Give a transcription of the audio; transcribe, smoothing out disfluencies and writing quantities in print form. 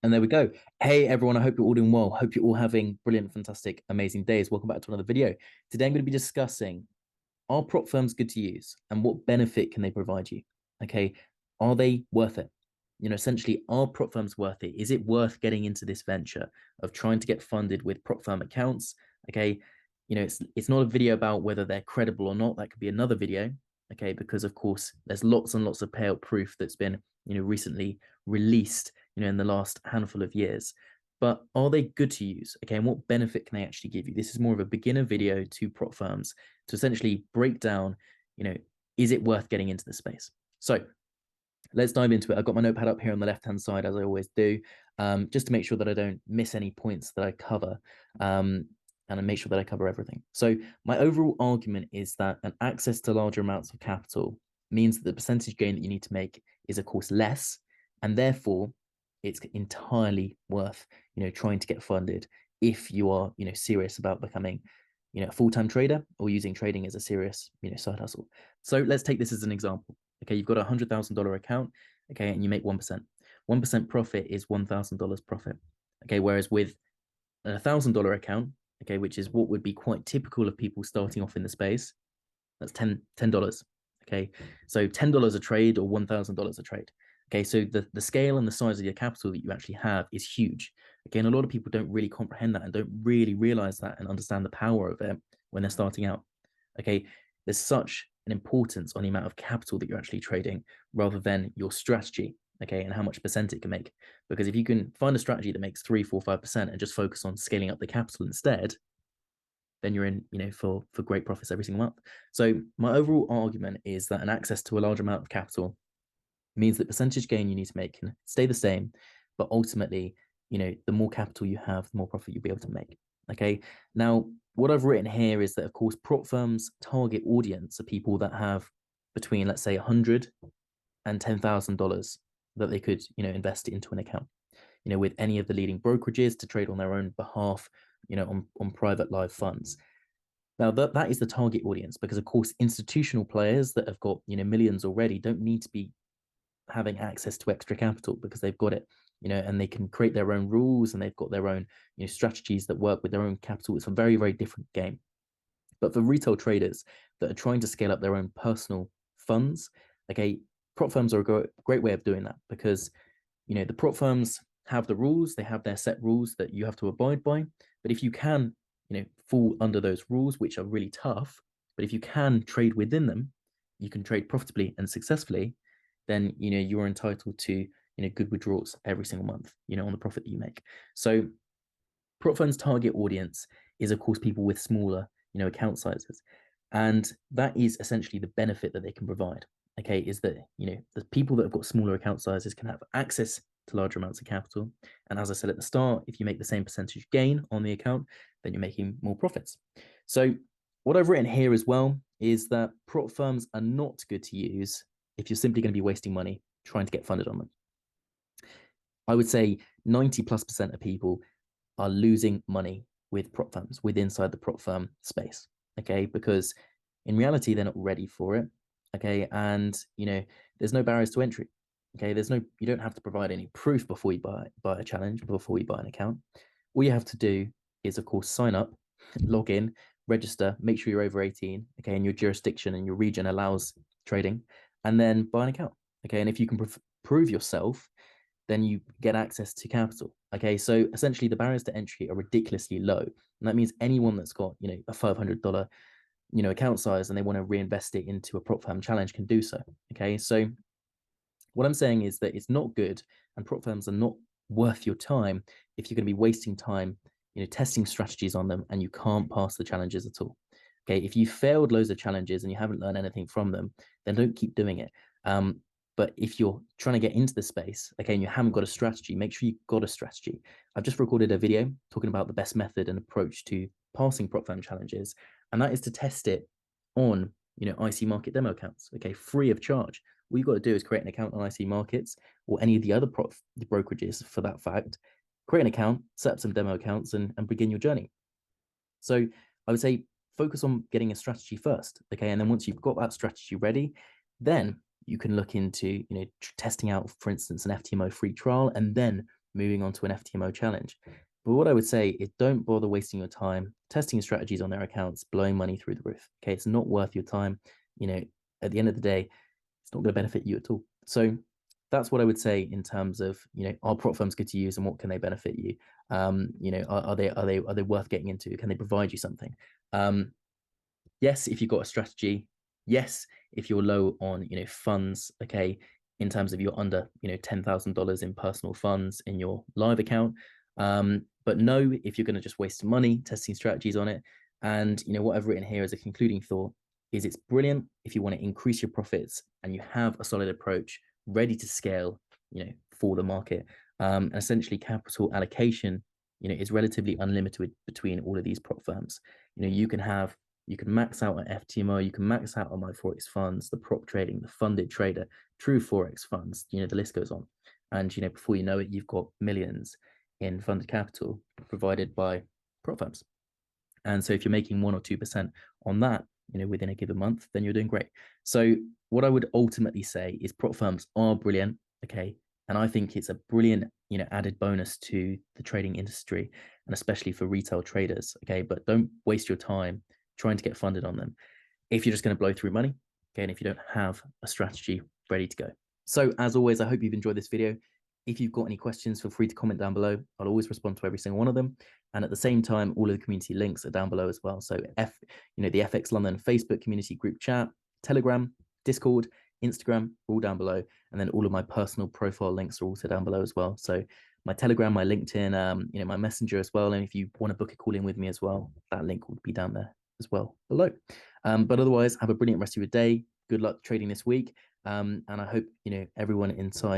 And there we go. Hey, everyone. I hope you're all doing well. Hope you're all having brilliant, fantastic, amazing days. Welcome back to another video. Today, I'm going to be discussing, are prop firms good to use and what benefit can they provide you? Okay. Are they worth it? Essentially, are prop firms worth it? Is it worth getting into this venture of trying to get funded with prop firm accounts? Okay. It's not a video about whether they're credible or not. That could be another video. Okay. Because, of course, there's lots and lots of payout proof that's been, recently released in the last handful of years. But are they good to use? Okay, and what benefit can they actually give you? This is more of a beginner video to prop firms to essentially break down, is it worth getting into the space? So let's dive into it. I've got my notepad up here on the left-hand side, as I always do, just to make sure that I don't miss any points that I cover, and I make sure that I cover everything. So my overall argument is that an access to larger amounts of capital means that the percentage gain that you need to make is, of course, less, and therefore it's entirely worth trying to get funded if you are serious about becoming a full-time trader or using trading as a serious side hustle. So let's take this as an example. Okay, you've got $100,000 account, okay, and you make 1%. 1% profit is $1,000 profit. Okay, whereas with a $1,000 account, okay, which is what would be quite typical of people starting off in the space, that's $10. Okay, so $10 a trade or $1,000 a trade. Okay, so the scale and the size of your capital that you actually have is huge. Again, a lot of people don't really comprehend that and don't really realize that and understand the power of it when they're starting out. Okay, there's such an importance on the amount of capital that you're actually trading rather than your strategy, okay, and how much percent it can make. Because if you can find a strategy that makes 3, 4, 5% and just focus on scaling up the capital instead, then you're in, for great profits every single month. So my overall argument is that an access to a large amount of capital means that percentage gain you need to make can stay the same, but ultimately, the more capital you have, the more profit you'll be able to make. Okay. Now, what I've written here is that, of course, prop firms' target audience are people that have between, let's say, $100 and $10,000 that they could, invest into an account, with any of the leading brokerages to trade on their own behalf, on private live funds. Now, that is the target audience because, of course, institutional players that have got, millions already don't need to be having access to extra capital because they've got it, and they can create their own rules and they've got their own, strategies that work with their own capital. It's a very, very different game. But for retail traders that are trying to scale up their own personal funds, okay, prop firms are a great way of doing that because, the prop firms have the rules, they have their set rules that you have to abide by. But if you can, fall under those rules, which are really tough, but if you can trade within them, you can trade profitably and successfully, then you're entitled to good withdrawals every single month on the profit that you make. So prop funds target audience is, of course, people with smaller account sizes, and that is essentially the benefit that they can provide. Okay, is that the people that have got smaller account sizes can have access to larger amounts of capital, and as I said at the start, if you make the same percentage gain on the account, then you're making more profits. So what I've written here as well is that prop firms are not good to use if you're simply going to be wasting money trying to get funded on them. I would say 90+% of people are losing money with prop firms, inside the prop firm space, okay? Because in reality, they're not ready for it, okay? And, there's no barriers to entry, okay? You don't have to provide any proof before you buy a challenge, before you buy an account. All you have to do is, of course, sign up, log in, register, make sure you're over 18, okay? And your jurisdiction and your region allows trading, and then buy an account, okay? And if you can prove yourself, then you get access to capital, okay? So essentially the barriers to entry are ridiculously low. And that means anyone that's got, a $500, account size and they want to reinvest it into a prop firm challenge can do so, okay? So what I'm saying is that it's not good and prop firms are not worth your time if you're going to be wasting time, testing strategies on them and you can't pass the challenges at all. Okay, if you failed loads of challenges and you haven't learned anything from them, then don't keep doing it. But if you're trying to get into the space, okay, and you haven't got a strategy, make sure you've got a strategy. I've just recorded a video talking about the best method and approach to passing prop firm challenges, and that is to test it on, IC market demo accounts, okay, free of charge. All you've got to do is create an account on IC markets or any of the other brokerages for that fact, create an account, set up some demo accounts and begin your journey. So I would say focus on getting a strategy first, okay? And then once you've got that strategy ready, then you can look into, testing out, for instance, an FTMO free trial and then moving on to an FTMO challenge. But what I would say is don't bother wasting your time testing strategies on their accounts, blowing money through the roof. Okay, it's not worth your time. At the end of the day, it's not going to benefit you at all. So that's what I would say in terms of, are prop firms good to use and what can they benefit you? Are they worth getting into? Can they provide you something? Yes, if you've got a strategy. Yes, if you're low on, funds, okay, in terms of you're under, $10,000 in personal funds in your live account. But no, if you're going to just waste money testing strategies on it. And, what I've written here as a concluding thought is it's brilliant if you want to increase your profits and you have a solid approach ready to scale, for the market. And essentially capital allocation, is relatively unlimited between all of these prop firms. You can max out on FTMO, you can max out on my forex funds, the prop trading, the funded trader, true forex funds, the list goes on. And before you know it, you've got millions in funded capital provided by prop firms. And so if you're making 1 or 2% on that, within a given month, then you're doing great. So what I would ultimately say is prop firms are brilliant, okay? And I think it's a brilliant, added bonus to the trading industry and especially for retail traders, okay? But don't waste your time trying to get funded on them if you're just going to blow through money, okay? And if you don't have a strategy ready to go. So as always, I hope you've enjoyed this video. If you've got any questions, feel free to comment down below. I'll always respond to every single one of them. And at the same time, all of the community links are down below as well. So the FXLondon Facebook community group chat, Telegram, Discord, Instagram, all down below. And then all of my personal profile links are also down below as well. So my Telegram, my LinkedIn, my Messenger as well. And if you want to book a call in with me as well, that link will be down there as well below. But otherwise, have a brilliant rest of your day. Good luck trading this week. And I hope, everyone inside